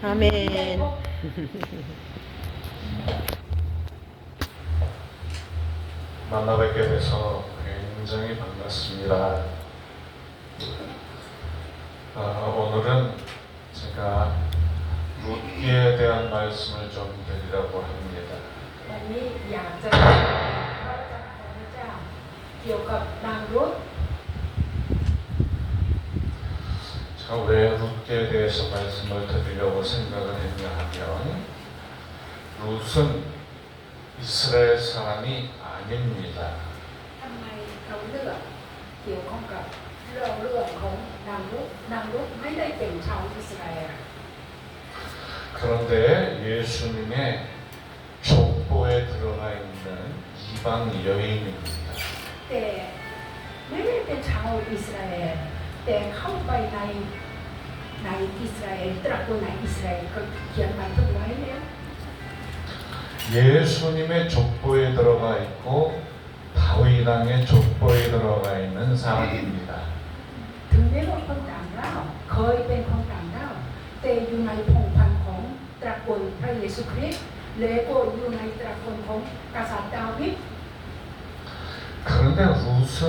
아멘. 만나 뵙게 돼서 굉장히 반갑습니다. 오늘은 제가 룻기에 대한 말씀을 좀 드리려고 합니다. วันนี้อยากจะพระวจนะของพระเจ้าเกี่ยวกับนางรุธ 제가 왜 룻기에 대해서 말씀을 드리려고 생각을 했냐 하면 룻은 이스라엘 사람이 아닙니다. ทำไมเราเลือกเกี่ยวข้องกับเรื่องของนางรุธไม่ได้เป็นชาวอิสราเอล 그런데 예수님의 족보에 들어가 있는 이방 여인입니다. แต่ไม่ได้เป็นชาวอิสราเอลแต่เข้าไปในอิสราเอลตระกูลในอิสราเอลก็เขียนบันทึกไว้แล้ว 예수님의 족보에 들어가 있고 다윗 왕의 족보에 들어가 있는 사람입니다. ถึงได้ว่าคนต่างด้าวเคยเป็นคนต่างด้าวแต่อยู่ในพงศ์พันธุ์ของตระกูลพระเยซูคริสต์และก็อยู่ในตระกูลของกษัตริย์ดาวิด 그런데 룻은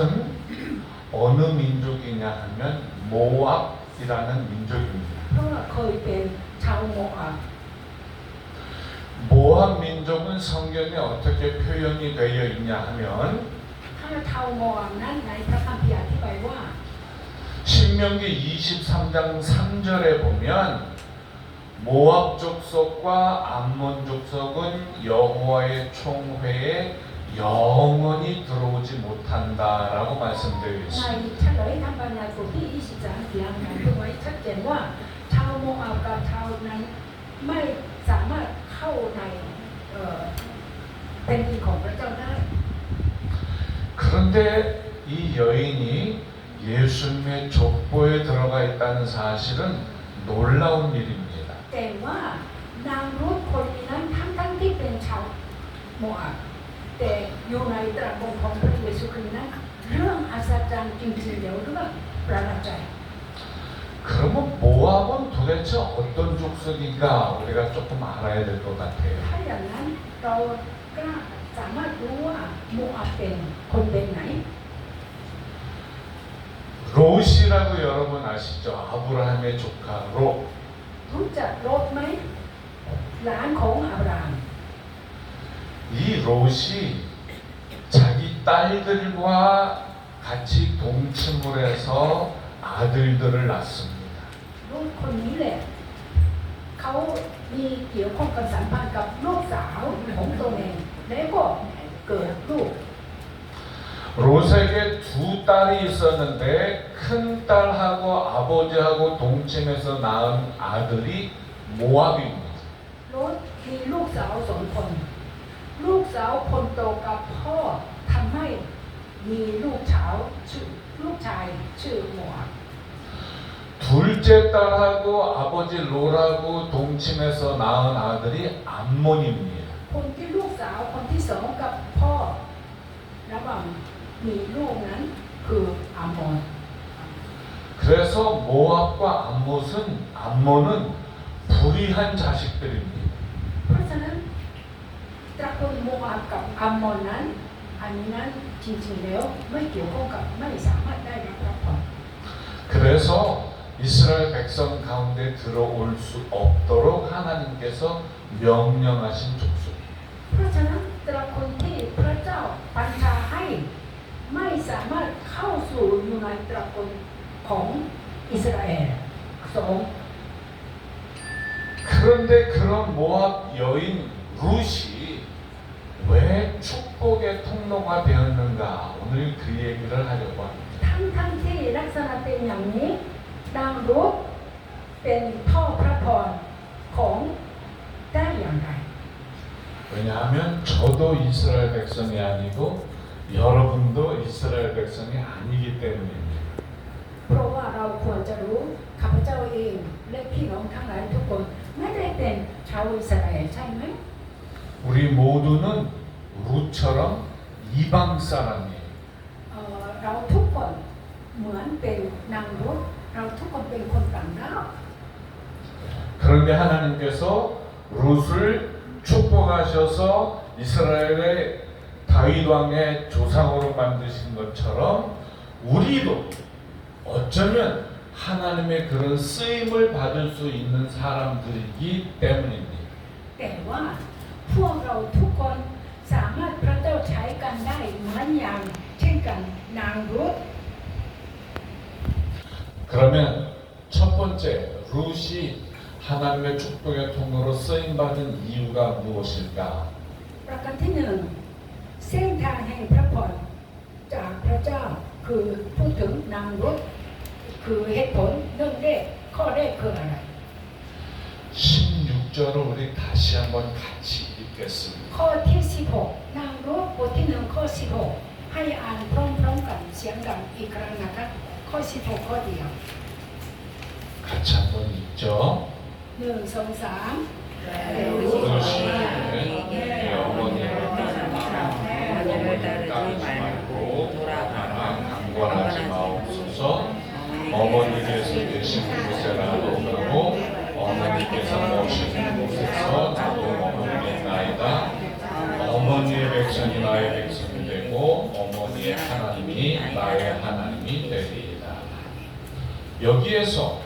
어느 민족이냐 하면 모압이라는 민족입니다. เพราะว่าเคยเป็นชาวโมอาบ 모압 민족은 성경에 어떻게 표현이 되어 있냐 하면 ถ้าชาวโมอาบนั้นในพระคัมภีร์อธิบายว่า 신명기 23장 3절에 보면 모압 족속과 암몬 족속은 여호와의 총회에 영원히 들어오지 못한다라고 말씀되어 ใน 있습니다. เฉลยธรรมบัญญัติบทที่23เขียนบันทึกไว้ชัดเจนว่าชาวโมอาบกับชาวนั้นไม่สามารถเข้าในแผ่นดินของพระเจ้าได้ 그런데 이 여인이 예수님의 족보에 들어가 있다는 사실은 놀라운 일입니다. แต่ว่านางรุธคนนี้นั้นทั้งที่เป็นชาวโมอาบแต่อยู่ในตระกูลของพระเยซูคริสต์นั้นเรื่องอัศจรรย์จริงๆเดี๋ยวเรื่องประหลาดใจ 그러면 모압은 도대체 어떤 족속인가 우리가 조금 알아야 될 것 같아요. ถ้าอย่างนั้นเราก็สามารถรู้ว่าโมอาบเป็นคนเป็นไหน 롯이라고 여러분 아시죠? 아브라함의 조카 롯. รู้จักโลดไหมหลานของอับราฮัม 이 롯이 자기 딸들과 같이 동침을 해서 아들들을 낳습니다. ลูกคนนี้แหละเขามีเกี่ยวข้องกับสัมพันธ์กับลูกสาวของตัวเองแล้วก็เกิดลูก 롯에게 두 딸이 있었는데 큰 딸하고 아버지하고 동침해서 낳은 아들이 모압입니다. โลดมีลูกสาวสองคน ลูกสาวคนโตกับพ่อทำให้มีลูกชายชื่อโมอาบ 둘째 딸하고 아버지 롯하고 동침해서 낳은 아들이 암몬입니다. คนที่ลูกสาวคนที่สองกับพ่อระหว่างมีลูกนั้นคืออามอน 그래서 모압과 암몬은 불의한 자식들입니다. เพราะฉะนั้นตระกูลโมอาบกับอามอนนั้นอันนี้นั้นจริงๆแล้วไม่เกี่ยวข้องกับไม่สามารถได้รับพร 그래서 이스라엘 백성 가운데 들어올 수 없도록 하나님께서 명령하신 족속. เพราะฉะนั้นตระกูลที่พระเจ้าบัญชาให้ไม่สามารถเข้าสู่อยู่ในตระกูลของอิสราเอลสอง 그런데 그런 모압 여인 룻이 왜 축복의 통로가 되었는가 오늘 그 얘기를 하려고 합니다. ทั้งที่ลักษณะเป็นอย่างนี้นางรุธเป็นท่อพระพรของได้อย่างไร 왜냐하면 저도 이스라엘 백성이 아니고 여러분도 이스라엘 백성이 아니기 때문입니다. เพราะว่าเราควรจะรู้ข้าพเจ้าเองและพี่น้องทั้งหลายทุกคนไม่ได้เป็นชาวอิสราเอลใช่ไหม 우리 모두는 룻처럼 이방 사람이에요. เราทุกคนเหมือนเป็นนางรุธเราทุกคนเป็นคนต่างด้าว 그럼 그런데 하나님께서 룻을 축복하셔서 이스라엘의 다윗 왕의 조상으로 만드신 것처럼 우리도 어쩌면 하나님의 그런 쓰임을 받을 수 있는 사람들이기 때문입니다. แต่ว่าพวกเราทุกคนสามารถพระเจ้าใช้กันได้เหมือนอย่างเช่นกันนางรุธ 그러면 첫 번째 룻이 하나님의 축복의 통로로 쓰임 받은 이유가 무엇일까? ประการที่หนึ่งเส้นทางแห่งพระพรจากพระเจ้าคือพูดถึงนางรุธคือเหตุผลเรื่องแรกข้อแรกคืออะไร 16절을 우리 다시 한번 같이 읽겠습니다. ข้อที่ 16 นางรุธบทที่ 1 ข้อ 16 ให้อ่านพร้อมๆกันเสียงดังอีกครั้งนะครับข้อ 16 ข้อเดียว 같이 한번 읽죠. 1 2 3 룻이 내 어머니를 따르지 말고 나랑 강권하지 마옵소서. 어머니께서 계신 곳에 나도 가고 어머니께서 모시는 곳에서 나도 머물겠나이다. 어머니의 백성이 나의 백성이 되고 어머니의 하나님이 나의 하나님이 되리이다. 여기에서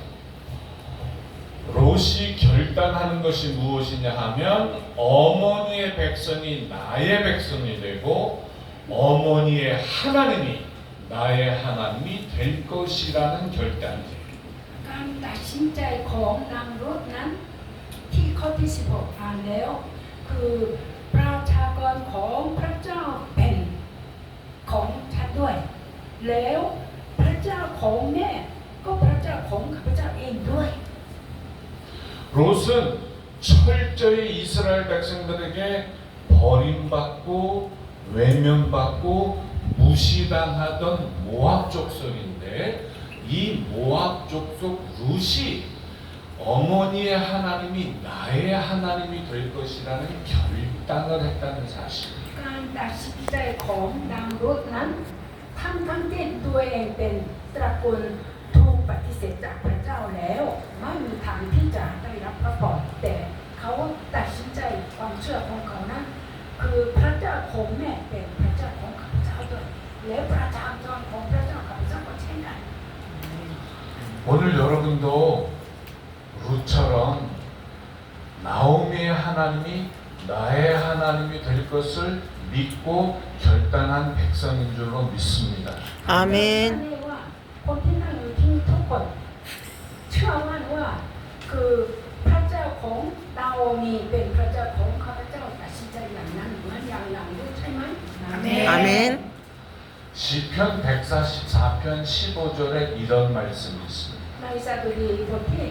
롯이 결단하는 것이 무엇이냐 하면 어머니의 백성이 나의 백성이 되고 어머니의 하나님이 나의 하나님이 될 것이라는 결단이에요. การตัดสินใจของนางรุธนั้นที่ข้อที่ 16 อ่านแล้วคือประชากรของพระเจ้าเป็นของฉันด้วยแล้วพระเจ้าของแม่ก็พระเจ้าของข้าพเจ้าเองด้วย 롯은 철저히 이스라엘 백성들에게 버림받고 외면받고 무시당하던 모압 족속인데 이 모압 족속 룻이 어머니의 하나님이 나의 하나님이 될 것이라는 결단을 했다는 사실. การตัดสินใจของนางรุธนั้นทั้งที่ตัวเองเป็นตระกูลถูกปฏิเสธจากพระเจ้าแล้วไม่มีทางที่จะได้รับพระพรแต่เขาตัดสินใจความเชื่อของเขานั้นคือพระเจ้าของแม่เป็นพระเจ้าของข้าพเจ้าด้วยและประชากรของพระเจ้าข้าพเจ้าก็เช่นกัน 오늘 여러분도 룻처럼 나오미의 하나님이 나의 하나님이 될 것을 믿고 결단한 백성인 줄로 믿습니다. อาเมน เรียกว่าคนที่นั่งอยู่ที่นี่ทุกคนเชื่อมั่นว่าคือพระเจ้าของดาโอมีเป็นพระเจ้าของข้าพเจ้าตัดสินใจอย่างนั้นเหมือนอย่างหลังด้วยใช่ไหม อาเมน 시편 144편 15절에 이런 말씀이 있습니다. ในสดุดีบทที่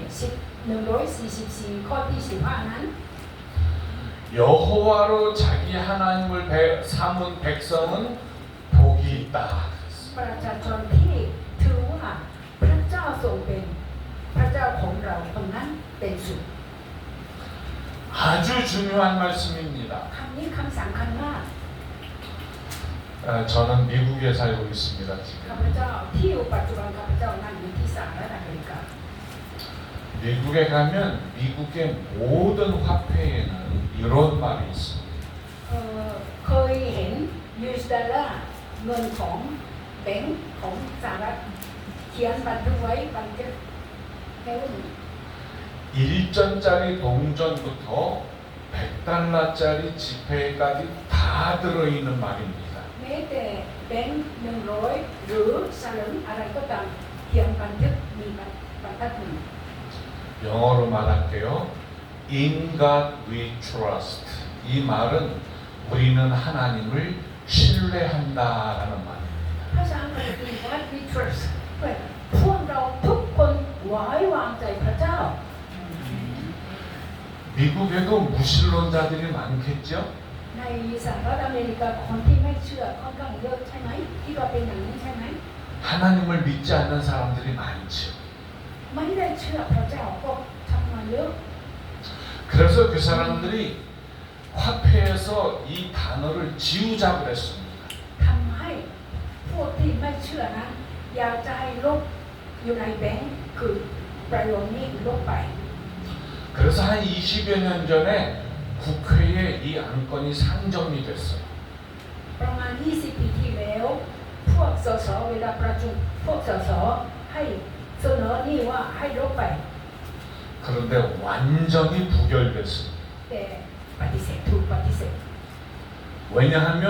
144 ข้อที่ 15 นั้น 여호와로 자기 하나님을 삼은 백성은 복이 있다. ประชาชนที่ถือว่าพระเจ้าทรงเป็นพระเจ้าของเราคนนั้นเป็นสุข 아주 중요한 말씀입니다. คำนี้คำสำคัญมาก 저는 미국에 살고 있습니다. ข้า 지금 พเจ้าที่อยู่ปัจจุบันข้าพเจ้านั่งอยู่ที่สหรัฐอเมริกา 미국에 가면 미국의 모든 화폐에는 이런 말이 있습니다. เคยเห็น US ดอลลาร์เงินของแบงก์ของสหรัฐเขียนบันทึกไว้บันทึกแค่ว่า 1전짜리 동전부터 100달러짜리 지폐까지 다 들어있는 말입니다. แม้แต่แบงก์100หรือสลึงอะไรก็ตามเขียนบันทึกมีบรรทัดหนึ่ง 영어로 말할게요. In God we trust. 이 말은 우리는 하나님을 신뢰한다라는 말입니다. ภาษาอังกฤษคือ What we trust พวกเราทุกคนไว้วางใจพระเจ้า 미국에도 무신론자들이 많겠죠? ในสหรัฐอเมริกาคนที่ไม่เชื่อค่อนข้างเยอะใช่ไหมที่ว่าเป็นอย่างนี้ใช่ไหม 하나님을 믿지 않는 사람들이 많죠. ไม่ได้เชื่อพระเจ้าก็ทำมาเยอะ 그래서 그 사람들이 화폐에서 이 단어를 지우자고 했습니다. ทำให้พวกที่ไม่เชื่อนั้นอยากจะให้ลบอยู่ในแบงก์คือประโยคนี้ลบไป 그래서 한 20여 년 전에 국회에 이 안건이 상정이 됐어요. ประมาณ 20 ปีที่แล้ว พวกสสเวลาประชุมพวกสสให้เสนอนี่ว่าให้ลบไป 그런데 완전히 부결됐습니다. แต่ปฏิเสธถูกปฏิเสธ 왜냐하면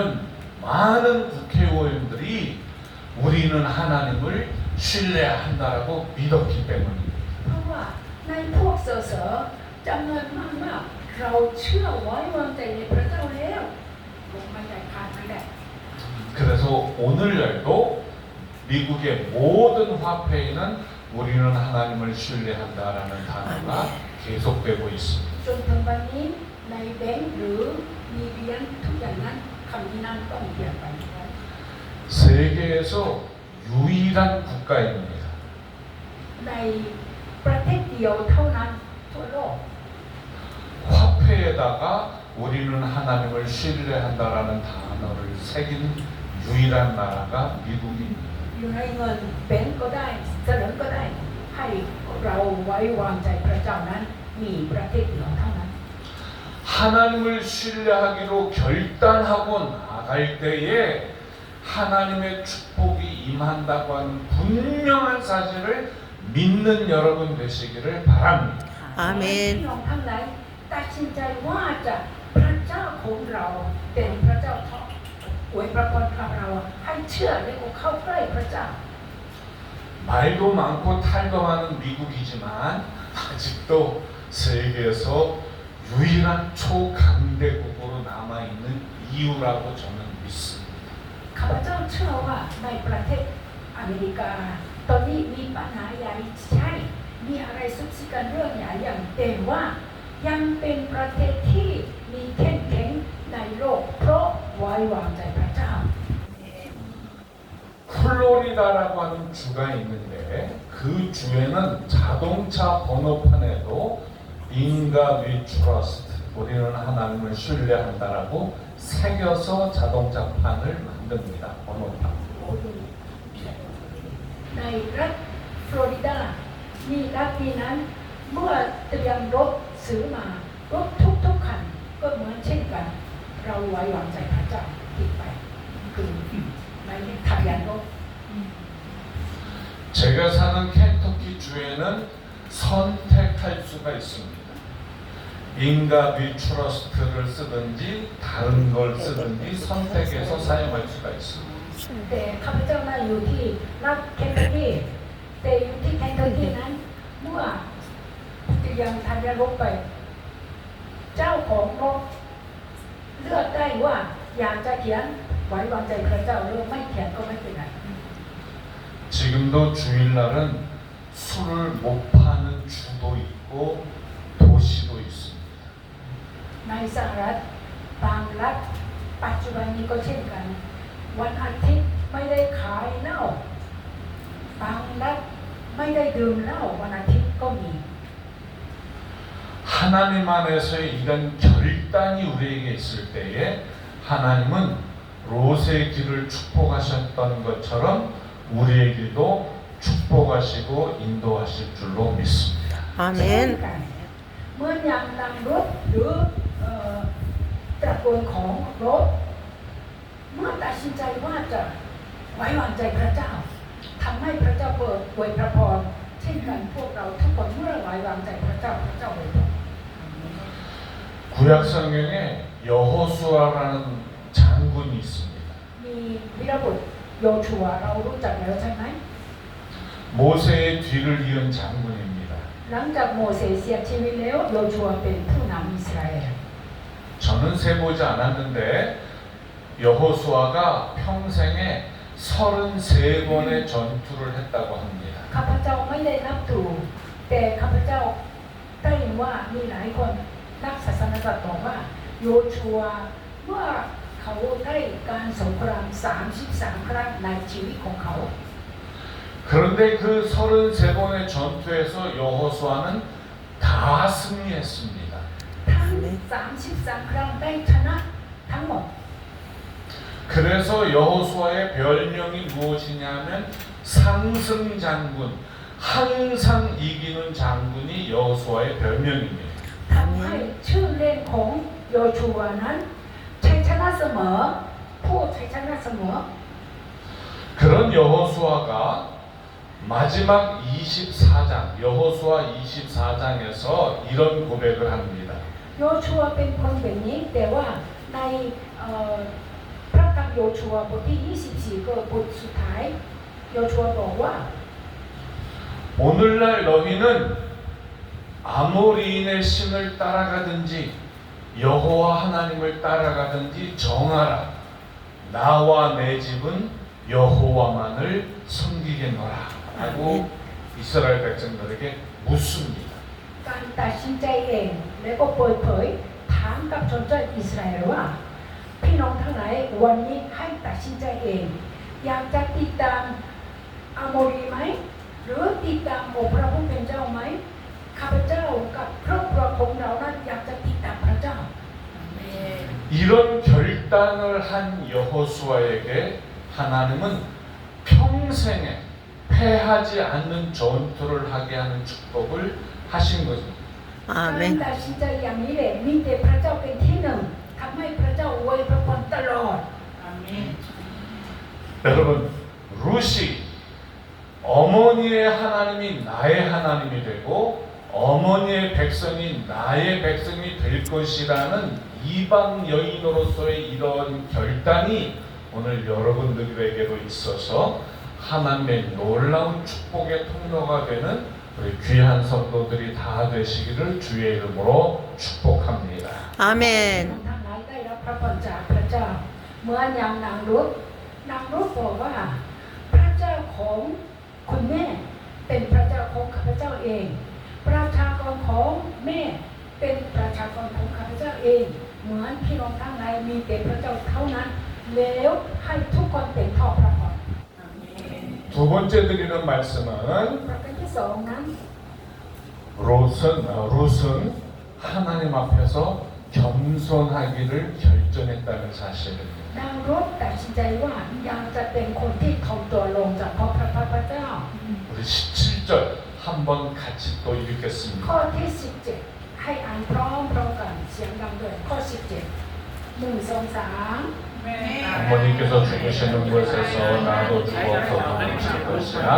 많은 국회의원들이 우리는 하나님을 신뢰한다라고 믿었기 때문입니다. เพราะว่าในพวกสสจำนวนมากๆเราเชื่อไว้วางใจในพระเจ้าแล้วลงมาใหญ่ขาดไม่ได้ 그래서 오늘날도 미국의 모든 화폐에는 우리는 하나님을 신뢰한다라는 단어가 계속되고 있습니다. จนถึงวันนี้ในแบงก์หรือมีเหรียญทุกอย่างนั้นคำนี้นั้นต้องเปลี่ยนไป 세계에서 유일한 국가입니다. ในประเทศเดียวเท่านั้นทั่วโลก 화폐에다가 우리는 하나님을 신뢰한다라는 단어를 새긴 유일한 나라가 미국입니다. อยู่ในเงินแบงก์ก็ได้เสนอก็ได้ให้เราไว้วางใจพระเจ้านั้นมีประเทศเดียวเท่านั้น 하나님을 신뢰하기로 결단하고 나갈 때에 하나님의 축복이 임한다고 하는 분명한 사실을 믿는 여러분 되시기를 바랍니다. อาเมน พี่น้องทั้งหลายตัดสินใจว่าจะพระเจ้าของเราเป็นพระเจ้าทออวยพระพรกับเราให้เชื่อและก็เข้าใกล้พระเจ้า 말도 많고 탈도 많은 미국이지만 아직도 세계에서 유일한 초강대국으로 남아있는 이유라고 저는 믿습니다. ข้าพเจ้าเชื่อว่าในประเทศอเมริกาตอนนี้มีปัญหาใหญ่ใช่มีอะไรซุกซิกันเรื่องใหญ่อย่างแต่ว่ายังเป็นประเทศที่มีเข้มแข็งในโลกเพราะไว้วางใจพระเจ้า 플로리다라고 하는 주가 있는데 그 주에는 자동차 번호판에도 인가 위트러스트 우리는 하나님을 신뢰한다라고 새겨서 자동차판을 만듭니다. 번호판. ในรัฐฟลอริดามีรัฐนี้นั้นเมื่อเตรียมรถซื้อมารถทุกคันก็เหมือนเช่นกัน เราไว้วางใจพระเจ้าติดไปคือในทะเบียนรถ 제가 사는 켄터키 주에는 선택할 수가 있습니다. 인가 위트러스트를 쓰든지 다른 걸 쓰든지 선택해서 사용할 수가 있습니다. แต่ข้าพเจ้านั้นอยู่ที่รัฐเคนทักกี้แต่อยู่ที่เคนทักกี้นั้นเมื่อเตรียมทะเบียนรถไป เจ้าของรถเลือกได้ว่าอยากจะเขียนไว้วางใจพระเจ้าหรือไม่เขียนก็ไม่เป็นไร 지금도 주일날은 술을 못 파는 주도 있고 도시도 있습니다. ในสหรัฐบางรัฐปัจจุบันนี้ก็เช่นกันวันอาทิตย์ไม่ได้ขายเหล้าบางรัฐไม่ได้ดื่มเหล้าวันอาทิตย์ก็มี 하나님 안에서의 이런 결단이 우리에게 있을 때에 하나님은 롯의 길을 축복하셨던 것처럼 우리의 길도 축복하시고 인도하실 줄로 믿습니다. อาเม เช่ น นกันเมื่ออย่างนำรถหรือตระกูลของรถเมื่อตัดสินใจว่าจะไว้วางใจพระเจ้าทำให้พระเจ้าเปิดอวยพระพรเช่นกันพวกเราทุกคนเมื่อไว้วางใจพระเจ้าพระเจ้าอวยพร 구약 성경에 여호수아라는 장군이 있습니다. มีวีรบุตรโยชัวเรารู้จักแล้วใช่ไหม 모세의 뒤를 이은 장군입니다. หลังจากโมเสสเสียชีวิตแล้วโยชัวเป็นผู้นำอิสราเอล 저는 세보지 않았는데 여호수아가 평생에 33번의 전투를 했다고 합니다. ข้าพเจ้าไม่ได้นับถูกแต่ข้าพเจ้าได้ยินว่ามีหลายคนนักศาสนศาสตร์บอกว่าโยชัวเมื่อเขาได้การสงคราม33 ครั้งในชีวิตของเขา 그런데 그 33번의 전투에서 여호수아는 다 승리했습니다. ทั้ง33 ครั้งได้ชนะทั้งหมด 그래서 여호수아의 별명이 무엇이냐면 상승 장군, 항상 이기는 장군이 여호수아의 별명입니다. ของโยชูวานั้นชัยชนะเสมอผู้ชัยชนะเสมอ 그런 여호수아가 마지막 24장 여호수아 24장에서 이런 고백을 합니다. โยชูวาเป็นคนแบบนี้แต่ว่าในพระธรรมโยชูวาบทที่24ก็บทสุดท้ายโยชูวาบอกว่า 오늘날 너희는 아모리인의 신을 따라가든지 여호와 하나님을 따라가든지 정하라. 나와 내 집은 여호와만을 섬기겠노라. 라고 이스라엘 백성들에게 묻습니다. การตัดสินใจเองและก็เปิดเผยถามกับชนชาติอิสราเอลว่าพี่น้องทั้งหลายวันนี้ให้ตัดสินใจเองอยากจะติดตามอาโมรีไหมหรือติดตามองค์พระผู้เป็นเจ้าไหมข้าพเจ้ากับครอบครัวของเรานั้นอยากจะติดตามพระเจ้า 이런 결단을 한 여호수아에게 하나님은 평생에 패하지 않는 전투를 하게 하는 축복을 하신 것입니다. การ 아멘. ตัดสินใจอย่างนี้แหละมีแต่พระเจ้าเป็นที่หนึ่งทำให้พระเจ้าอวยพระพรตลอด 여러분 루시 어머니의 하나님이 나의 하나님이 되고 어머니의 백성이 나의 백성이 될 것이라는 이방 여인으로서의 이런 결단이 오늘 여러분들에게도 있어서 하나님의 놀라운 축복의 통로가 되는 우리 귀한 성도들이 다 되시기를 주의 이름으로 축복합니다. 아멘. ทั้งหลายได้รับพระพรจากพระเจ้าเหมือนอย่างนางรุธบอกว่าพระเจ้าของคุณแม่เป็นพระเจ้าของข้าพเจ้าเองประชากรของแม่เป็นประชากรของข้าพเจ้าเองเหมือนพี่น้องทั้งหลายมีแต่พระเจ้าเท่านั้นแล้วให้ทุกคนเป็นพ่อพระพร 두 번째 드리는 말씀은 ประการที่สองนั้น 롯은 하나님 앞에서 겸손하기를 결정했다는 사실입니다. นางรุธตัดสินใจว่าอยากจะเป็นคนที่ถ่อมตัวลงจากพระเจ้า 우리 17절 한번 같이 또 읽겠습니다. ข้อที่17ให้อ่านพร้อมกันเสียงดังด้วยข้อ17 1 2 3 어머니께서 죽으시는 곳에서 나도 죽어서 도망칠 것이야.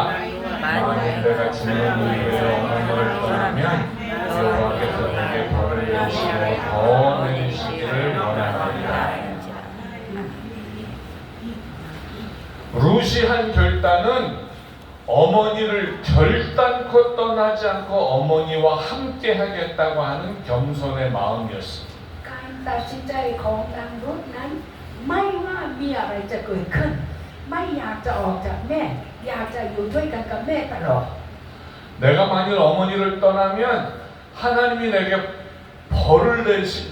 만일 내가 죽는 이후에 어머니를 떠나면 여호와께서 내게 벌을 내리시고 더 내리시기를 원하나이다. 루시 한 결단은 어머니를 결단코 떠나지 않고 어머니와 함께 하겠다고 하는 겸손의 마음이었습니다. การตัดสินใจของนางรุธนั้นไม่ว่ามีอะไรจะเกิดขึ้นไม่อยากจะออกจากแม่อยากจะอยู่ด้วยกันกับแม่ตลอด 내가 만일 어머니를 떠나면 하나님이 내게 벌을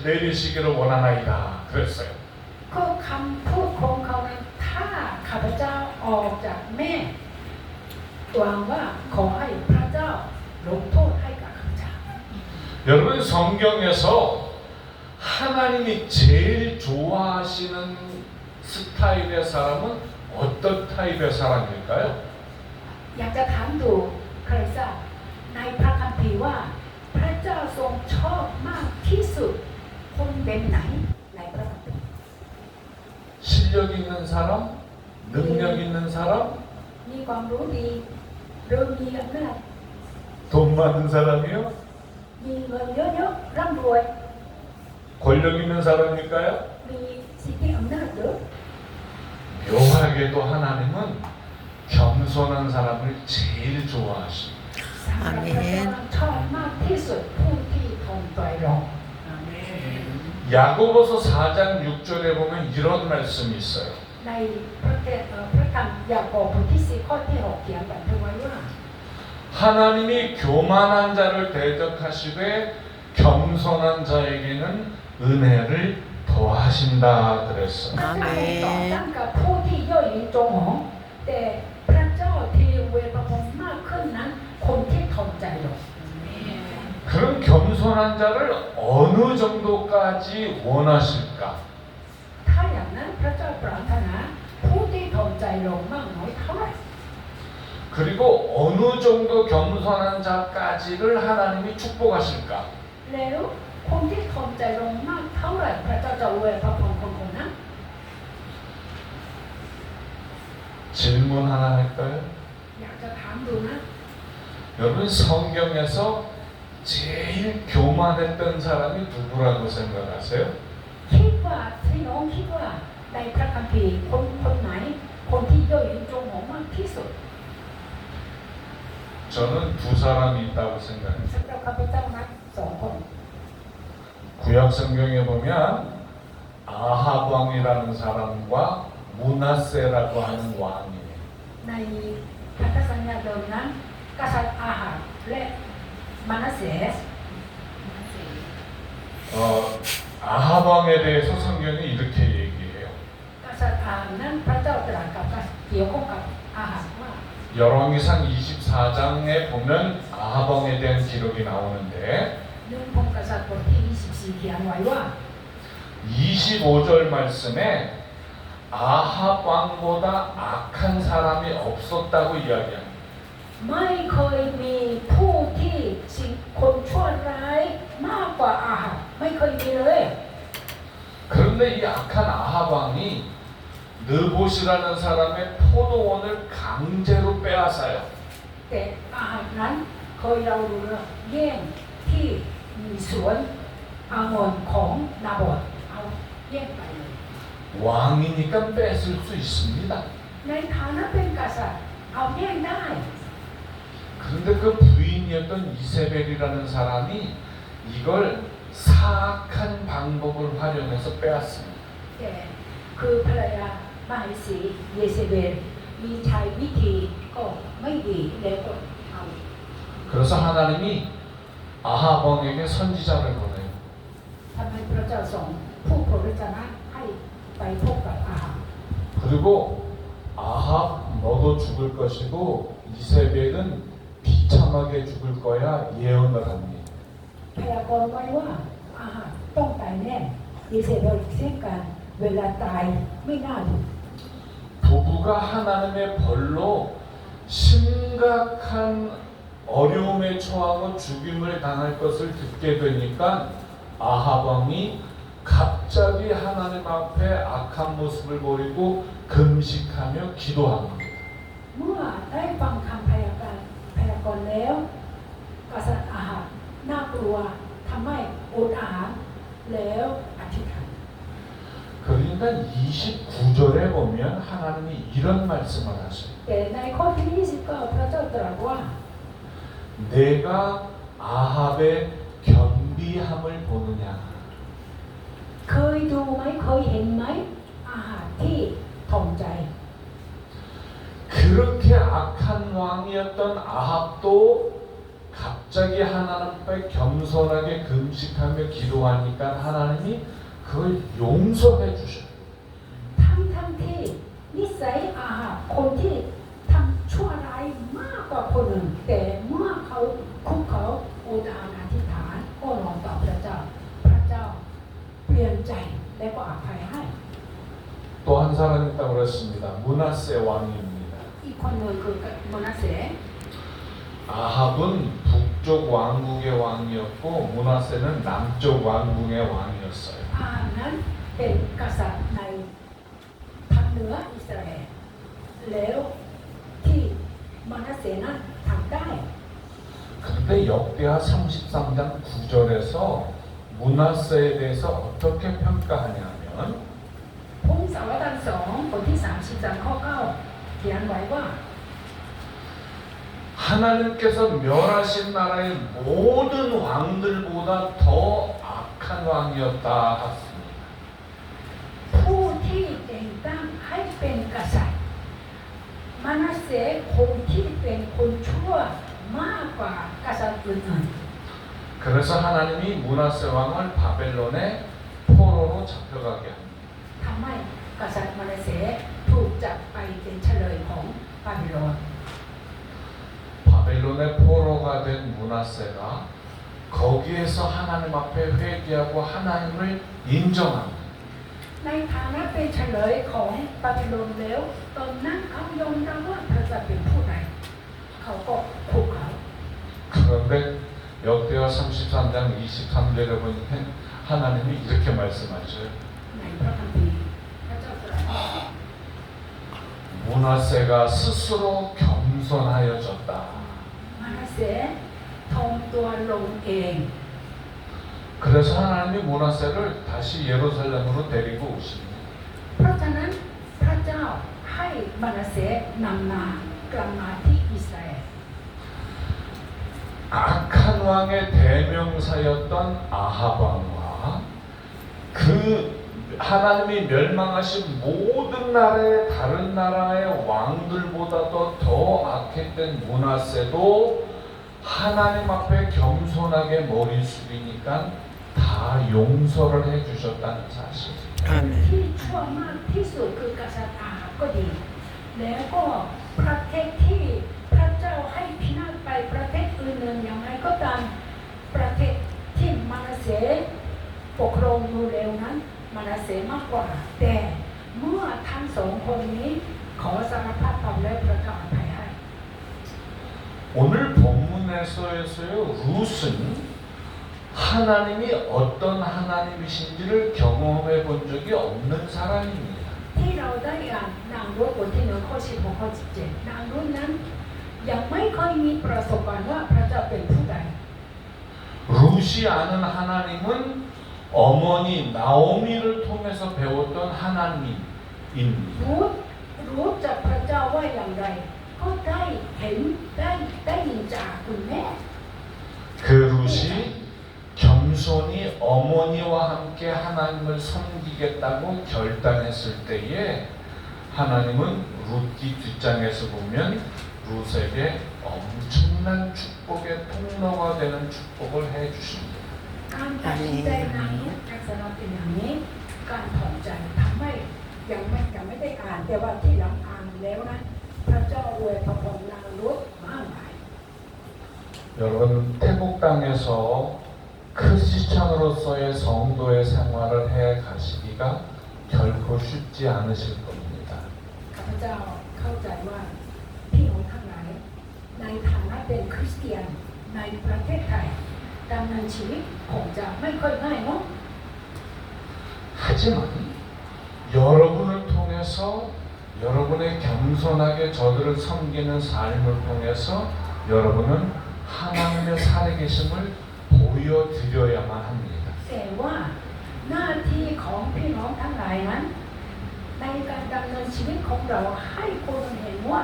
내리시기를 원하나이다. 그랬어요. ก็คำพูดของเขานั้นถ้าข้าพเจ้าออกจากแม่หวังว่าขอให้พระเจ้าลงโทษให้กับข้าพเจ้า 여러분 성경에서 하나님이 제일 좋아하시는 스타일의 사람은 어떤 타입의 사람일까요? อยากจะถามดูใครทราบในพระคัมภีร์ว่าพระเจ้าทรงชอบมากที่สุดคนแบบไหนในพระคัมภีร์ 실력 있는 사람? 능력 있는 사람? มีความรู้ดีหรือมีอำนาจ 돈 많은 사람이요? มีเงินเยอะๆร่ำรวย 권력 있는 사람일까요? มีสิทธิอำนาจเยอะ 묘하게도 하나님은 겸손한 사람을 제일 좋아하십니다. สำหรับพระเจ้าชอบมากที่สุดผู้ที่ทนต่อยรอง 야고보서 4장 6절에 보면 이런 말씀이 있어요. ในพระธรรมยากอบบทที่4ข้อที่6เขียนแบบไว้ว่า 하나님이 교만한 자를 대적하시되 겸손한 자에게는 은혜를 더하신다 그랬어요. พระเจ้าต่อต้านกับผู้ที่ย่อหยิ่งจงหองแต่พระเจ้าที่เวรพระองค์มากขึ้นนั้นคนที่ทนใจลง 그런 겸손한 자를 어느 정도까지 원하실까? ถ้าอย่างนั้นพระเจ้าปรารถนาผู้ที่ทนใจลงมากน้อยเท่าไหร่ 그리고 어느 정도 겸손한 자까지를 하나님이 축복하실까? แล้ว คนที่ทนใจลงมากเท่าไหร่พระเจ้าจะอวยพระพรคนคนนั้น 질문 하나 할까요? อยากจะถามดูนะ 여러분 성경에서 제일 교만했던 사람이 누구라고 생각하세요? คิดว่าที่น้องคิดว่าในพระคัมภีร์คนไหนคนที่ย่อหยิ่งจงหองมากที่สุด 저는 두 사람이 있다고 생각해요. สำหรับข้าพเจ้านะสองคน 구약 성경에 보면 아합 왕이라는 사람과 문하세라고 하는 왕이에요. ในพันธสัญญาเดิมนั้นกษัตริย์อาหับและมานาเสส 아합 왕에 대해서 성경이 이렇게 얘기해요. กษัตริย์อาหับนั้นพระเจ้าตรัสกับเกี่ยวข้องกับอาหับว่า 열왕기상 24장에 보면 아합 왕에 대한 기록이 나오는데 เรื่องพงกษัตริย์บทที่24เขียนไว้ว่า 25절 말씀에 아합 왕보다 악한 사람이 없었다고 이야기합니다. ไม่เคยมีผู้ที่สิ่งคนชั่วร้ายมากกว่าอาหับไม่เคยมีเลย 그런데 이 악한 아합 왕이 느봇이라는 사람의 포도원을 강제로 빼앗아요. แต่อาหับนั้นเคยเรารู้เรื่องแย่งที่มีสวนอางอนของนาบอตเอาแย่งไปเลย 왕이니까 뺏을 수 있습니다. ในฐานะเป็นกษัตริย์เอาแย่งได้ 그런데 그 부인이었던 이세벨이라는 사람이 이걸 사악한 방법을 활용해서 빼앗습니다. แต่คือภรรยามาฮิสีเยเซเบลมีใช้วิธีก็ไม่ดีแล้วก็เอา 그래서 하나님이 아합 왕에게 선지자를 보내요. ทำให้พระเจ้าส่งผู้โปรดนะให้ไปพบกับอาหับ 그리고 아합 너도 죽을 것이고 이세벨은 비참하게 죽을 거야 예언을 합니다. พยากรณ์ไว้ว่าอาหับต้องตายแน่เยเซเบลเช่นกันเวลาตายไม่น่าดู 부부가 하나님의 벌로 심각한 어려움에 처하고 죽임을 당할 것을 듣게 되니까 아합 왕이 갑자기 하나님 앞에 악한 모습을 보이고 금식하며 기도합니다. เมื่อได้ฟังคำพยากรณ์แล้วกษัตริย์อาหับน่ากลัวทำให้อดอาหารแล้วอธิษฐาน 그러니까 29절에 보면 하나님이 이런 말씀을 하셔요. แต่ในข้อที่29พระเจ้าตรัสว่า 내가 아합의 겸비함을 보느냐. เคยดูไหมเคยเห็นไหมอาหารที่ถ่อมใจ 그렇게 악한 왕이었던 아합도 갑자기 하나님 앞에 겸손하게 금식하며 기도하니까 하나님이 그걸 용서해 주셔요. ทั้งที่นิสัยอาหารคนที่ทำชั่วร้ายมากกว่าคนอื่นแต่เมื่อเขาคุกเขาอดอาหารอธิษฐานก็ร้องต่อพระเจ้าพระเจ้าเปลี่ยนใจและก็อภัยให้ 또 한 사람 있다고 그랬습니다. 므낫세 왕입니다. อีกคนหนึ่งคือโมนาเส 아합은 북쪽 왕국의 왕이었고 므낫세는 남쪽 왕국의 왕이었어요. อาหารนั้นเป็นกษัตริย์ในทางเหนืออิสราเอลแล้วที่โมนาเสนั้นทำได้ 그런데 역대하 33장 9절에서 므낫세에 대해서 어떻게 평가하냐면 พงศาวดาร2บทที่33ข้อ9เขียนไว้ว่า 하나님께서 멸하신 나라의 모든 왕들보다 더 악한 왕이었다 했습니다. ผู้ที่แต่งตั้งให้เป็นกษัตริย์มานาเสคนที่เป็นคนชั่วมากกว่ากษัตริย์อื่น 그래서 하나님이 므낫세 왕을 바벨론의 포로로 잡혀가게 합니다. ๆทำให้กษัตริย์มานาเสถูกจับไปเป็นเฉลยของบาบิโลน 바벨론의 포로가 된 므낫세가 거기에서 하나님 앞에 회개하고 하나님을 인정합니다. ในฐานะเป็นเฉลยของบาบิโลนแล้วตอนนั้นเขายอมรับว่าพระเจ้าเป็นผู้ใดเขาก็คุกเขา 그런데 역대하 33장 23절에 보니까 하나님이 이렇게 말씀하셔요. ในพระคัมภีร์พระเจ้าตรัสว่า 므낫세가 스스로 겸손하여졌다. มานาเสทอมตัวลงเอง 그래서 하나님이 므낫세를 다시 예루살렘으로 데리고 오십니다. เพราะฉะนั้นพระเจ้าให้มานาเสนำมากลับมาที่อิสราเอล 악한 왕의 대명사였던 아합 왕과 그 하나님이 멸망하신 모든 나라의 다른 나라의 왕들보다도 더 악했던 므낫세도 하나님 앞에 겸손하게 머리 숙이니까 다 용서를 해주셨다는 사실. ที่ชั่วมากที่สุดคือกษัตริย์อาหับก็ดี แล้วก็ประเทศที่พระเจ้าให้พินาศไปประเทศอื่นหนึ่งอย่างไรก็ตามประเทศที่มานาเสปกครองอยู่เร็วนั้นมานาเสมากกว่า แต่เมื่อทั้งสองคนนี้ขอสารภาพบาปแล้วพระเจ้าอภัยให้ 오늘 본문에서의 룻은 하나님이 어떤 하나님이신지를 경험해 본 적이 없는 사람입니다. ที่เราได้อ่านนางรุธบทที่1ข้อ16ข้อ17นางรุธนั้นยังไม่เคยมีประสบการณ์ว่าพระเจ้าเป็นผู้ใด 룻이 아는 하나님은 어머니 나오미를 통해서 배웠던 하나님입니다. รู้จักพระเจ้าว่าอย่างไรก็ได้เห็นได้ยินจากคุณแม่ 그 룻이 겸손히 어머니와 함께 하나님을 섬기겠다고 결단했을 때에 하나님은 룻기 뒷장에서 보면 룻에게 엄청난 축복의 통로가 되는 축복을 해주십니다. การตัดสินใจนางรุธลักษณะเป็นอย่างนี้การถ่อมใจทำให้ยังไม่ได้อ่านแต่ว่าที่หลังอ่านแล้วนะพระเจ้าอวยพรนางรุธมากมาย 여러분 태국 땅에서 크리스찬으로서의 성도의 생활을 해 가시기가 결코 쉽지 않으실 겁니다. ข้าพเจ้าเข้าใจว่าพี่น้องทั้งหลายในฐานะเป็นคริสเตียนในประเทศไทยดำเนินชีวิตคงจะไม่ค่อยง่ายเนาะ 하지만 여러분을 통해서 여러분의 겸손하게 저들을 섬기는 삶을 통해서 여러분은 하나님의 살아계심을 보여드려야만 합니다. แต่ว่าหน้าที่ของพี่น้องทั้งหลายนั้นในการดำเนินชีวิตของเราให้คนเห็นว่า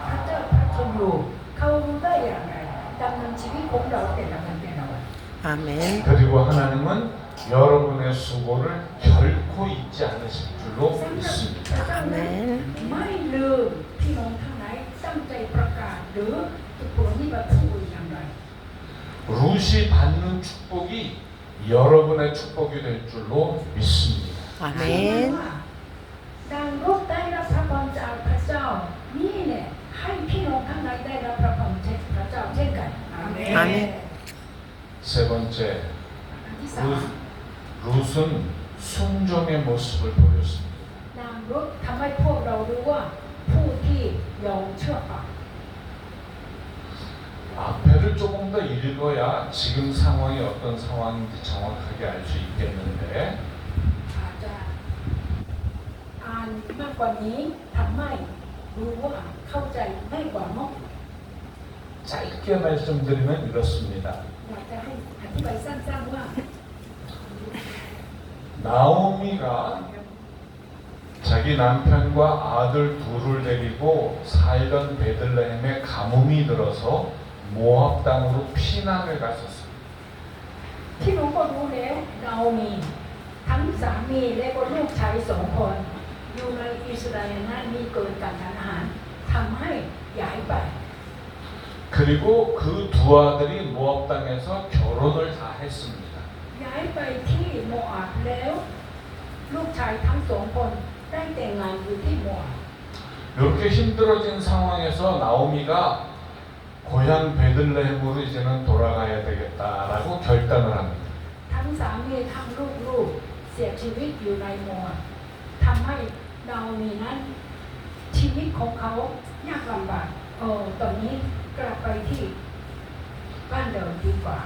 พระเจ้าพระชนอยู่เขารู้ได้อย่างไรดำเนินชีวิตของเราแต่ละวันแต่ละวัน 아멘. 그리고 하나님은 여러분의 수고를 결코 잊지 않으실 줄로 สำหรับ 믿습니다. พระเจ้านั้นไม่ลืมพี่น้องทั้งหลายตั้งใจประกาศหรือปฏิบัติผู้อื่นอย่างไร 룻이 받는 축복이 여러분의 축복이 될 줄로 믿습니다. ว่า 아멘. ดังรูปได้รับพระพรจากพระเจ้านี่เนี่ยให้พี่น้องทั้งหลายได้รับพระพรจากพระเจ้าเช่นกันอาเมน 아멘. 세 번째, อันที่สาม 룻은 순종의 모습을 보였습니다. นางรุธทำให้พวกเรารู้ว่าผู้ที่ยอมเชื่อฟัง 앞에를 조금 더 읽어야 지금 상황이 어떤 상황인지 정확하게 알 수 있겠는데 อาจจะอ่านมากกว่านี้ทำให้รู้ว่าเข้าใจไม่กว่าเนาะ 짧게 말씀드리면 이렇습니다. อยากจะให้อธิบายสั้นๆว่า 나오미가 자기 남편과 아들 둘을 데리고 살던 베들레헴에 가뭄이 들어서 모압 땅으로 피난을 갔었습니다. ที่รู้ก็รู้แล้วนาโอมีทั้งสามีและก็ลูกชาย2 คนอยู่ในอิสราเอลนั้นมีเกิดการทานอาหารทำให้ย้ายไป 그리고 그 두 아들이 모압 땅에서 결혼을 다 했습니다. ย้ายไปที่โมอาบแล้วลูกชายทั้ง2 คนได้แต่งงานอยู่ที่โมอาบ 이렇게 힘들어진 상황에서 나오미가 고향 베들레헴으로 이제는 돌아가야 되겠다라고 결단을 합니다. ทั้งสามีทั้งลูกๆเสียชีวิตอยู่ในโมอาบทำให้นาโอมีนั้นชีวิตของเขายากลำบากตอนนี้กลับไปที่บ้านเดิมดีกว่า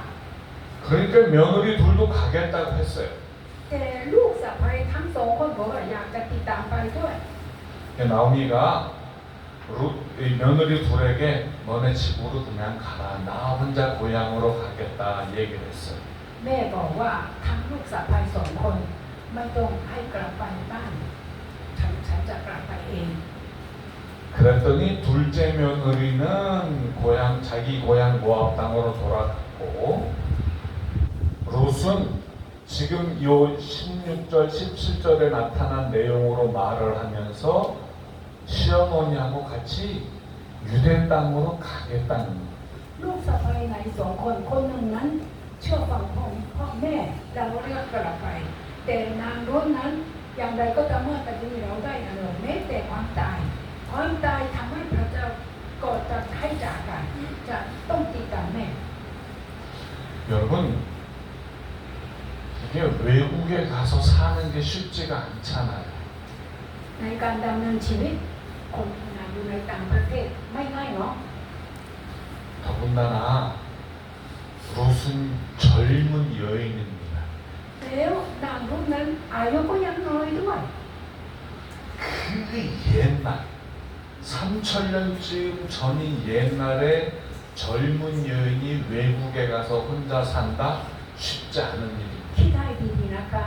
그러니까 며느리 둘도 가겠다고 했어요. แต่ลูกสะใภ้ทั้งสองคนบอกว่าอยากจะติดตามไปด้วย 나오미가 이 며느리 둘에게 너네 집으로 그냥 가라. 나 혼자 고향으로 가겠다 얘기를 했어요. แม่บอกว่าทั้งลูกสะใภ้สองคนไม่ต้องให้กลับไปบ้านฉันจะกลับไปเอง 그랬더니 둘째 며느리는 자기 고향 모압 땅으로 돌아갔고 롯은 지금 요 16절, 17절에 나타난 내용으로 말을 하면서 시어머니하고 같이 유대 땅으로 가겠다는 거예요. ลูกสะใภ้ในสองคนคนหนึ่งนั้นเชื่อฟังพ่อแม่เราเรียกกลับไป แต่นางรุ่นนั้นอย่างไรก็จะเมื่อแต่ที่เราได้อนุแม้แต่ความตายทำให้พระเจ้าก็จะให้จากกันจะต้องติดตามแม่ 여러분 이게 외국에 가서 사는 게 쉽지가 않잖아요. ในการดำเนินชีวิตคนทำงานอยู่ในต่างประเทศไม่ง่ายเนาะ 더군다나 롯은 젊은 여인입니다. แล้วนางรุ่นนั้นอายุก็ยังน้อยด้วย 그 옛날 3000년쯤 전인 옛날에 젊은 여인이 외국에 가서 혼자 산다 쉽지 않은 일입니다. ที่ได้ดีๆนะคะ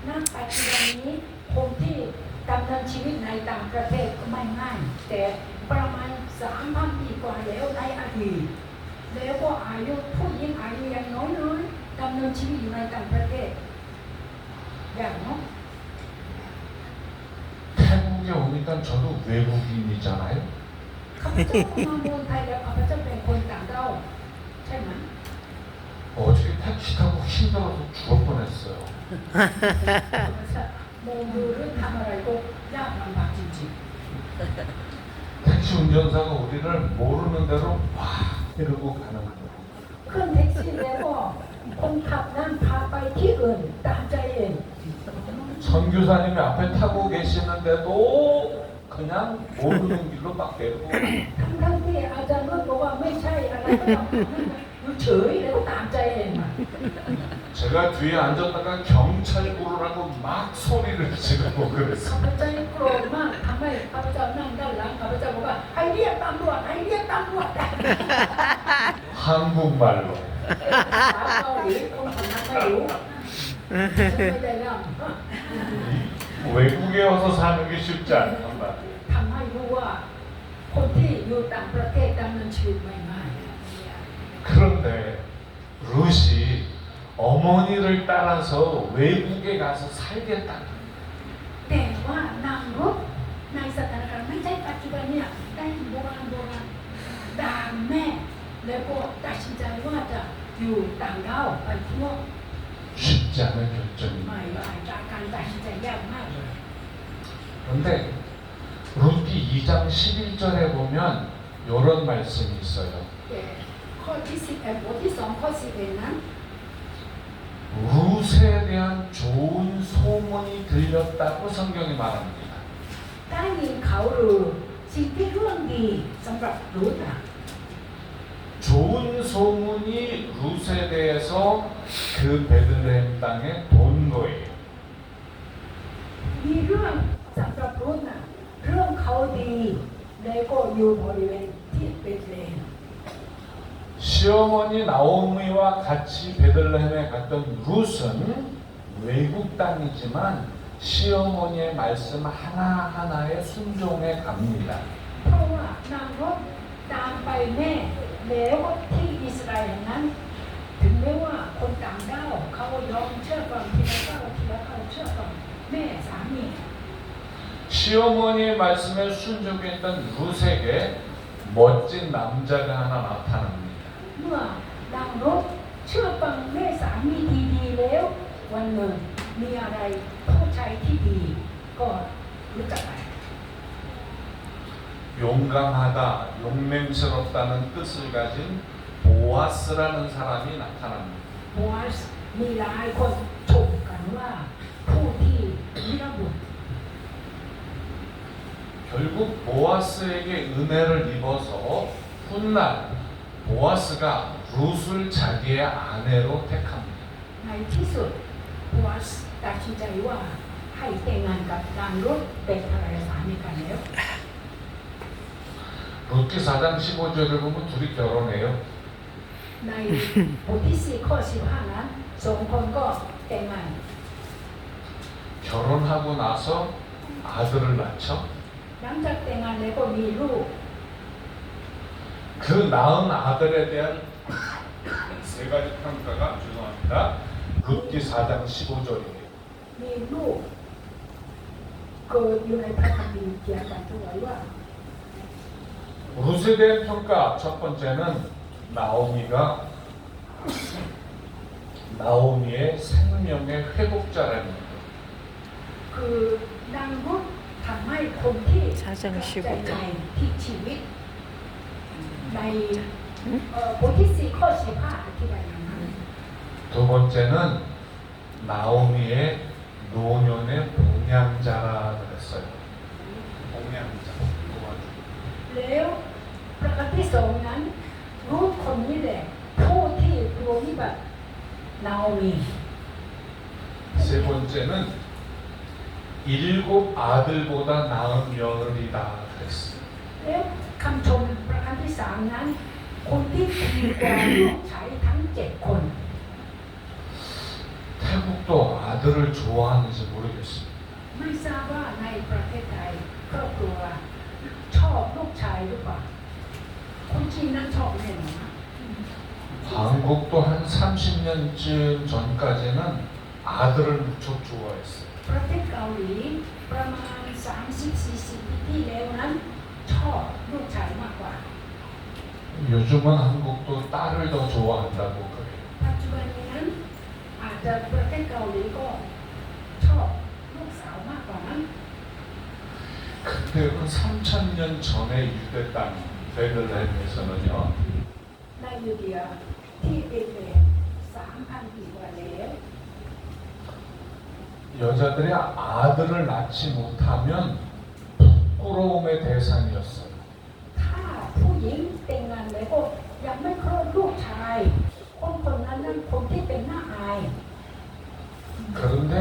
ณปัจจุบันนี้คนที่ดำเนินชีวิตในต่างประเทศก็ไม่ง่ายแต่ประมาณ 3,000 ปีกว่าแล้วในอดีตแล้วก็อายุผู้หญิงอายุยังน้อยๆดำเนินชีวิตอยู่ในต่างประเทศอย่างเนาะ 태국에 오니까 저도 외국인이잖아요. ข้าพเจ้ามาเมืองไทยแล้วข้าพเจ้าเป็นคนต่างด้าวใช่ไหม 어저께 택시 타고 힘들어서 죽을 뻔했어요. มองดูหรือทำอะไรก็ยากลำบากจริง 택시 운전사가 우리를 모르는 대로 막 이러고 가는 거예요. ๆขึ้นแท็กซี่แล้วก็คนขับนั้นพาไปที่อื่นตามใจเอง 선교사님이 앞에 타고 계시는데도 그냥 모르는 길로 막 내고 ทั้งที่อาจารย์ก็บอกว่าไม่ใช่อะไรก็ต้องอยู่เฉยแล้วก็ตามใจเองอ่ะ 제가 뒤에 앉았다가 경찰 부르라고 막 소리를 지르고 ข้า 그랬어요. พเจ้าโกรธมากทำให้ข้าพเจ้านั่งด้านหลังข้าพเจ้าบอกว่าให้เรียกตำรวจ 한국말로 ภาษาเกาหลีคนสำนักไม่รู้ไม่ได้เรื่อง 외국에 와서 사는 게 쉽지 않단 말이에요. ทำให้รู้ว่าคนที่อยู่ต่างประเทศดำเนินชีวิตไม่ง่าย 그런데 룻이 어머니를 따라서 외국에 가서 살겠다는 แต่ว่านางรบในสถานการณ์ไม่ใช่ปัจจุบันเนี่ยได้โบราณด่าแม่แล้วก็ตัดสินใจว่าจะอยู่ต่างด้าวไปทั่ว 쉽지 않은 ไม่ 결정입니다. ได้จากการตัดสินใจยากมากเลย 그런데 룻기 2장 11절에 보면 이런 말씀이 있어요. แต่ข้อที่11บทที่2ข้อ11นั้น 룻에 대한 좋은 소문이 들렸다고 성경이 말합니다. ได้ยินเขาหรือสิ่งที่เรื่องดีสำหรับรูธอะ 좋은 소문이 룻에 대해서 그 베들레헴 땅에 돈 거예요. มีเรื่องสำหรับรูธนะเรื่องเขาดีแล้วก็อยู่บริเวณที่เบธเลเฮม 시어머니 나오미와 같이 베들레헴에 갔던 룻은 외국 땅이지만 시어머니의 말씀 하나하나에 순종해 갑니다. เพราะว่านางรบตามไปแม่แล้วที่อิสราเอลนั้น ถึงแม้ว่าคนต่างด้าวเขายอมเชื่อฟังทีละก้าวเชื่อฟังแม่สามี 시어머니의 말씀에 순종했던 룻에게 멋진 남자가 하나 나타납니다. เมื่อนางรบเชื่อฟังแม่สามีดีๆแล้ววันหนึ่งมีอะไรผู้ชายที่ดีก็รู้จักกัน 용감하다, 용맹스럽다는 뜻을 가진 보아스라는 사람이 나타납니다. โบอาสมีหลายคนชมกันว่าผู้ที่มีระบุ 결국 보아스에게 은혜를 입어서 훗날 보아스가 룻을 자기의 아내로 택합니다. ในที่สุดบอสตัดสินใจว่าให้แต่งงานกับนางรุธเป็นภรรยาสามีกันแล้ว 룻기 4장 15절을 보면 둘이 결혼해요. ในบทที่4ข้อ15นั้นสองคนก็แต่งงาน 결혼하고 나서 아들을 낳죠. หลังจากแต่งงานแล้วก็มีลูก 그 낳은 아들에 대한 세 가지 평가가 죄송합니다. 룻기 4장 15절이에요. มีลูกเกิดอยู่ในพระคัมภีร์เขียนกันเอาไว้ว่า 룻에 대한 평가 첫 번째는 나오미의 생명의 회복자라는 거예요. คือนางรุธทำให้คนที่ 사장 ใจ 15절 ในที่ชีวิตในบทที่4ข้อ15อธิบายอย่างนั้น 두 번째는 나오미의 노년의 봉양자라 그랬어요. 봉양자. แล้วประการที่สองนั้นรูปคนนี้แหละผู้ที่รวมนิบัตินาโอมี 세 번째는 7 아들보다 나은 며느리다 그랬어요. แล้วคำชมประการที่สามนั้นคนที่ดีกว่าลูกชายทั้ง7 คน 태국도 아들을 좋아하는지 모르겠어요. ไม่ทราบว่าในประเทศไทยครอบครัวชอบลูกชายหรือเปล่าคนจีนนั้นชอบแน่นอนนะ 한국도 한 30년쯤 전까지는 아들을 무척 좋아했어요. ประเทศเกาหลีประมาณ 30-40 ปีที่แล้วนั้นชอบลูกชายมากกว่า 요즘은 한국도 딸을 더 좋아한다고 그래요. ปัจจุบันนี้นั้นอาจจะประเทศเกาหลีก็ชอบลูกสาวมากกว่านั้น 근데 그 3000년 전에 유대 땅 베들레헴에서는요. ในยูเดียที่เป็นแหล่ง 3,000 ปีกว่าแล้ว 여자들이 아들을 낳지 못하면 부끄러움의 대상이었어요. ถ้าผู้หญิงแต่งงานแล้วก็ยังไม่คลอดลูกชายคนนั้นนั้นคนที่เป็นหน้าอาย 그런데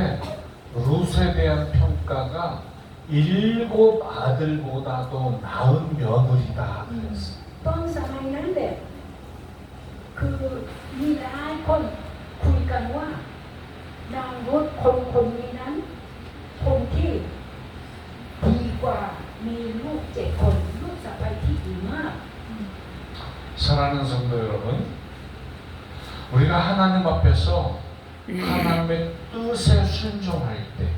룻에 대한 평가가 7 아들보다도 나은 며느리다 그랬어요. ตอนสมัยนั้นแหละคือมีหลายคนคุยกันว่านางรุธคนนี้นั้นคนที่ดีกว่ามีลูก7 คนลูกสะใภ้ที่ดีมาก 사랑하는 성도 여러분, 우리가 하나님 앞에서 하나님의 뜻에 순종할 때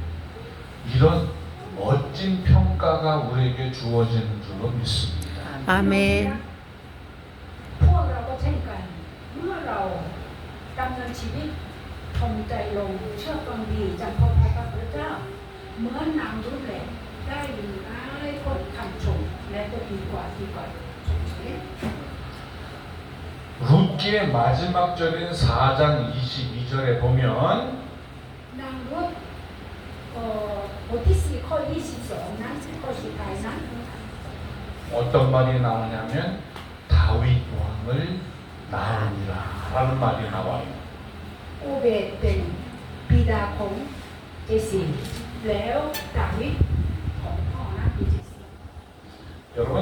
이런 멋진 평가가 우리에게 주어지는 줄로 믿습니다. 아멘. พวกเราก็เช่นกันเมื่อเราดำเนินชีวิตทงใจลงเชื่อฟังดีจำพระพระเจ้าเหมือนนางรุธแหละได้หลายคนคำชมและก็ดีกว่าชมเชย 룻기의 마지막 절인 4장 22절에 보면 นางรุธบทที่4ข้อ22นั้นข้อสุดท้ายนั้น 어떤 말이 나오냐면 다윗 왕을 낳으리라 라는 말이 나와요. โอเบดเป็นบิดาของเจสีแล้วดาวิดของพ่อนะคือเจสี 여러분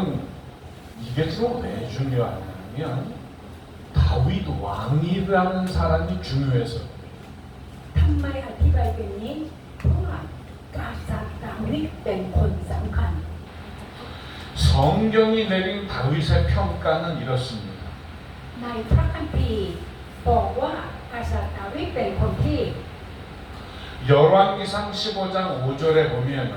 이게 지금 왜 중요하냐면 다윗 왕이라는 사람이 중요해서 ทำไมอธิบายเป็นนี้เพราะว่ากษัตริย์ดาวิดเป็นคนสำคัญ 성경이 내린 다윗의 평가는 이렇습니다. ในพระคัมภีร์บอกว่ากษัตริย์ดาวิดเป็นคนที่ 열왕기상 15장 5절에 보면은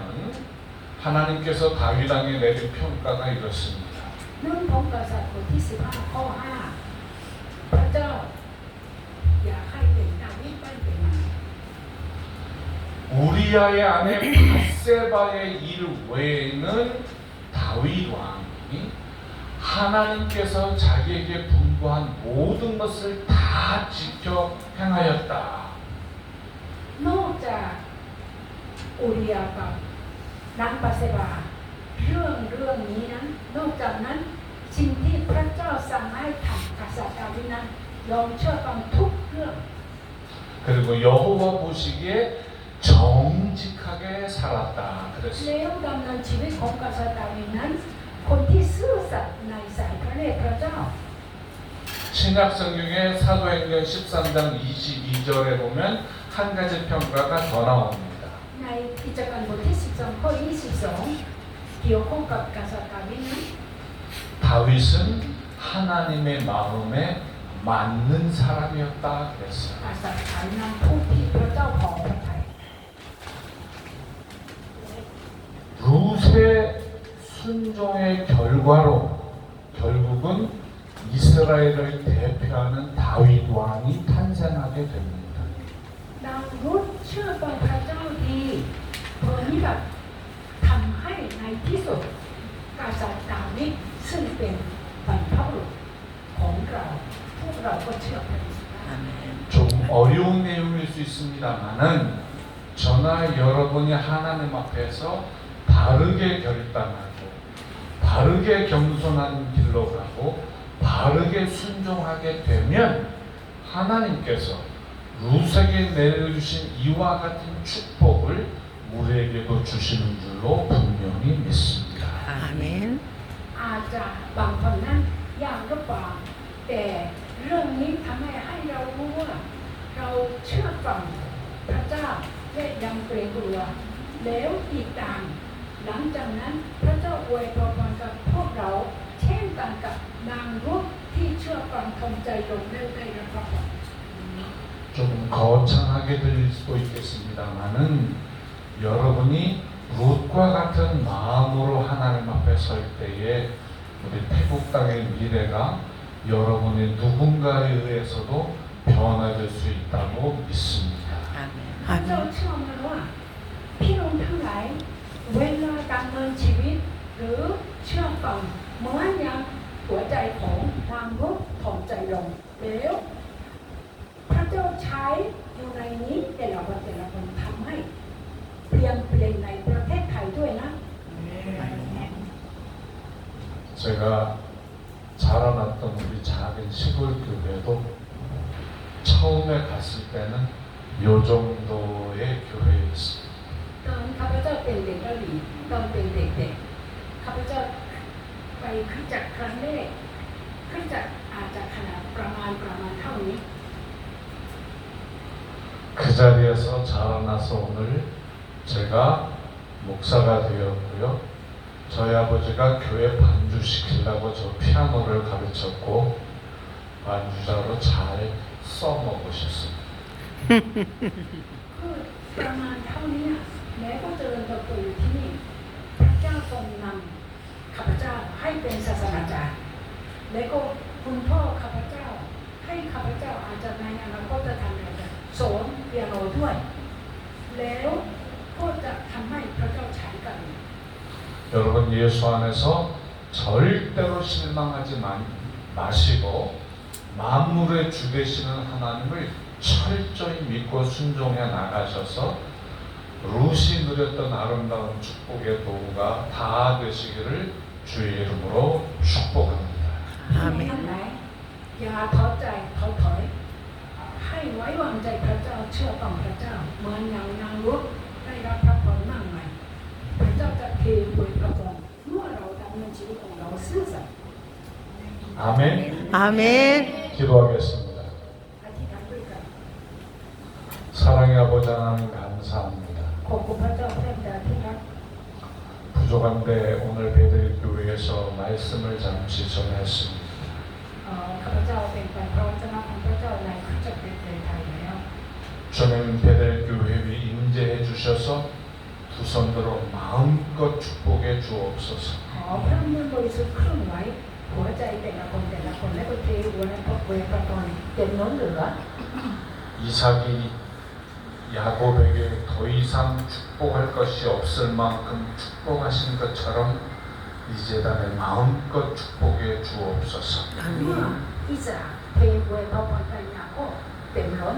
하나님께서 다윗 왕에 내린 평가가 이렇습니다. เรื่องของกษัตริย์บทที่15ข้อ5พระเจ้าอยากให้เป็นดาวิดไม่เป็นนาย 우리아의 아내 밧세바의 일 외에는 다윗 왕이 하나님께서 자기에게 분부한 모든 것을 다 지켜 행하였다. นอกจากอุริยากับนางปัสเซบาเรื่องนี้นั้นนอกจากนั้นสิ่งที่พระเจ้าสั่งให้ทำกษัตริย์ดาวิดนั้นยอมเชื่อฟังทุกเรื่อง 그 그리고 여호와 보시기에 정직하게 살았다. แล้ 그랬습니다. วดำเนินชีวิตของกษัตริย์ดาวิดนั้นคนที่ซื่อสัตย์ในสายพระเนตรพระเจ้า 신약 성경의 사도행전 13장 22절에 보면 한 가지 평가가 더 나옵니다. ในกิจการบทที่12ข้อ22เกี่ยวข้องกับกษัตริย์ดาวิดนั้น 다윗은 하나님의 마음에 맞는 사람이었다 그랬어요. กษัตริย์ไทยนั้นผู้ที่พระเจ้าของพระทัย 룻의 순종의 결과로 결국은 이스라엘을 대표하는 다윗 왕이 탄생하게 됩니다. นางรุธเชื่อฟังพระเจ้าดีผลแบบทำให้ในที่สุดกษัตริย์ดาวิดซึ่งเป็นบรรพบุรุษของเราพวกเราก็เชื่อพระเจ้า 좀 어려운 내용일 수 있습니다만은 저나 여러분이 하나님 앞에서 바르게 결단하고 바르게 겸손한 길로 가고 바르게 순종하게 되면 하나님께서 룻에게 내려주신 이와 같은 축복을 우리에게도 주시는 줄로 분명히 믿습니다. 아멘. อาจจะบางคนนั้นยากหรือเปล่าแต่เรื่องนี้ทำให้เรารู้ว่าเราเชื่อฟังพระเจ้าและยังเกรงกลัวแล้วอีกต่างหลังจากนั้นพระเจ้าอวยพรกับพวกเราเช่นกันกับนางรุธที่เชื่อฟังทำใจลงได้รับพระพร 좀 거창하게 들릴 수도 있겠습니다만은 여러분이 룻과 같은 마음으로 하나님 앞에 설 때에 우리 태국 땅의 미래가 여러분의 누군가에 의해서도 변화될 수 있다고 믿습니다. พระเจ้า 아멘. เชื่อมันว่าพี่น้องทั้งหลายเวลาดำเนินชีวิตหรือเชื่อฟังเหมือนอย่างหัวใจของนางรุธถ่อมใจลงแล้วพระเจ้าใช้อยู่ในนี้แต่ละวันทำให้เปลี่ยนในประเทศไทยด้วยนะ 제가 자라났던 우리 작은 시골 교회도 처음에 갔을 때는 요 정도의 교회였습니다. ตอนข้าพเจ้าเป็นเด็กกะหรี่ตอนเป็นเด็กๆข้าพเจ้าไปคริสตจักรครั้งแรกคริสตจักรอาจจะขนาดประมาณเท่านี้ 그 자리에서 자라나서 오늘 제가 목사가 되었고요. 저희 아버지가 교회 반주 시키려고 저 피아노를 가르쳤고 반주자로 잘 써먹으셨습니다. คือประมาณเท่านี้แม้ก็เจริญเติบโตอยู่ที่นี่พระเจ้าทรงนำข้าพเจ้าให้เป็นศาสนาจารย์และก็คุณพ่อข้าพเจ้าให้ข้าพเจ้าอาจจะในอนาคตจะทำอะไรสอนเปียโนด้วยแล้วก็จะทำให้พระเจ้าใช้กัน 여러분 예수 안에서 절대로 실망하지 마시고 만물의 주 되시는 하나님을 철저히 믿고 순종해 나가셔서 룻이 누렸던 아름다운 축복의 도구가 다 되시기를 주의 이름으로 축복합니다. ทั้งหลายอย่าท้อใจท้อถอยให้ไว้วางใจพระเจ้าเชื่อฟังพระเจ้าเหมือนอย่างนางรุธได้รับพระพรมากมายพระเจ้าจะเทอวยพระพรเมื่อเราดำเนินชีวิตของเราซื่อสัตย์ 아멘. 아멘. 기도하겠습니다. อธิษฐานด้วยกัน 사랑의 아버지 하나님 감사합니다. ขอบคุณพระเจ้าพระบิดาที่รัก 부족한데 오늘 베드리 교회에서 말씀을 잠시 전했습니다. ข้าพเจ้าเป็นไปเพราะเจ้าของพระเจ้าในคริสตจักรเป็นไทยแล้ว 주님 베델 교회 위 임재해 주셔서 두 손으로 마음껏 축복해 주옵소서. ขอพระมือบริสุทธิ์เคลื่อนไหวหัวใจแต่ละคนและก็เทอวยพระเวพระพรเต็มล้นเหลือ 이삭이 야곱에게 더 이상 축복할 것이 없을 만큼 축복하신 것처럼 이 재단에 마음껏 축복해 주옵소서. เมื่ออิสราเทอวยพระพรไปยาโคบเต็มล้น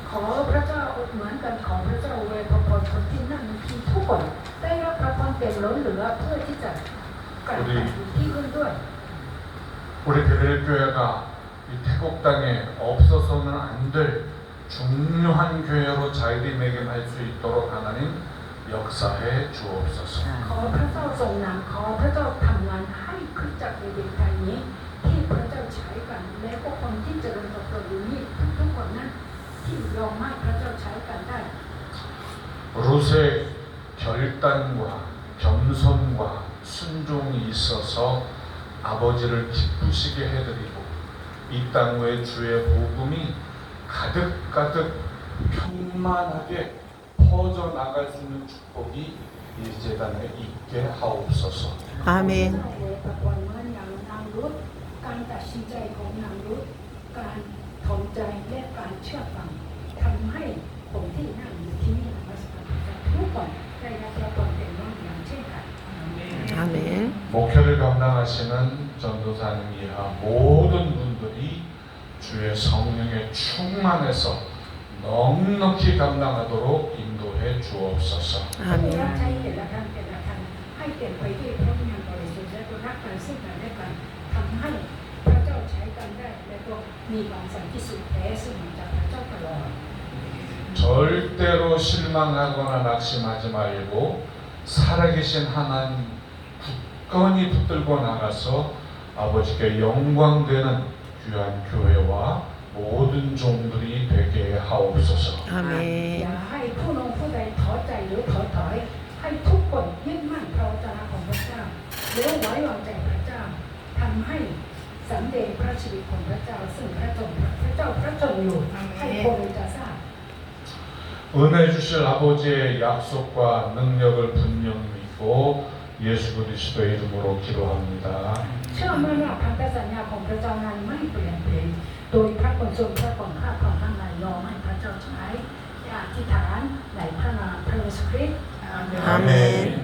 ขอพระเจ้าเหมือนกันขอพระเจ้าอวยพระพรคนที่นั่งที่ทุกคนได้รับพระพรเต็มล้นเหลือเพื่อที่จะกลับไปอยู่ที่อื่นด้วย 우리 베델 교회가 이 태국 땅에 없어서는 안 될 중요한 교회로 자리매김할 수 있도록 하나님 역사해 주옵소서. ขอพระเจ้าทรงนำขอพระเจ้าทำงานให้คริสตจักรในเมืองไทยนี้ที่พระเจ้าใช้กันและก็คนที่เจริญเติบโตอยู่นี่ทุกๆคนนั้นที่ยอมให้พระเจ้าใช้กันได้ 롯의 결단과 겸손과 순종이 있어서 아버지를 기쁘시게 해드리고 이 땅 위에 주의 복음이 가득가득 평만하게 퍼져나갈 수 있는 축복이 이 재단에 있게 하옵소서. 아멘. ประกอบเหมือนอย่างนางรุธการตัดสินใจของนางรุธการถ่อมใจและการเชื่อฟังทำให้คนที่นั่งอยู่ที่นี่นมัสการพระเจ้าทุกคนได้รับพระพรเป็นน้องอย่างเช่นกัน 아멘. 목회를 감당하시는 전도사님 이하 모든 분들이 주의 성령에 충만해서 넉넉히 감당하도록 인도해 주옵소서. รับใช้ 아멘. แต่ละท่านแต่ละท่านให้เต็มไปด้วยพระวิญญาณบริสุทธิ์และก็รักกันซึ่งกันและกันทำให้พระเจ้าใช้กันได้และก็มีความสันติสุขแท้ซึ่งมาจากพระเจ้าตลอด 절대로 실망하거나 낙심하지 말고 살아계신 하나님 굳건히 붙들고 나가서 아버지께 영광되는 귀한 교회와 모든 종들이 되게 하옵소서. อย่า 아멘. ให้ผู้ลงผู้ใดท้อใจหรือท้อถอยให้ทุกคนยึดมั่นพระวจนะของพระเจ้าและไว้วางใจพระเจ้าทำให้สำเร็จพระชีวิตของพระเจ้าซึ่งพระเจ้าพระชนอยู่ให้คนจะทราบ 은혜 주실 아버지의 약속과 능력을 분명히 믿고 예수 그리스도의 이름으로 기도합니다. เชื่อมั่นว่าพันธสัญญาของพระเจ้านั้นไม่เปลี่ยนแปลงโดยพระคนทรงพระของข้าของข้างในยอมให้พระเจ้าใช้อธิษฐานในพระนามพระเยซูคริสต์ 아멘.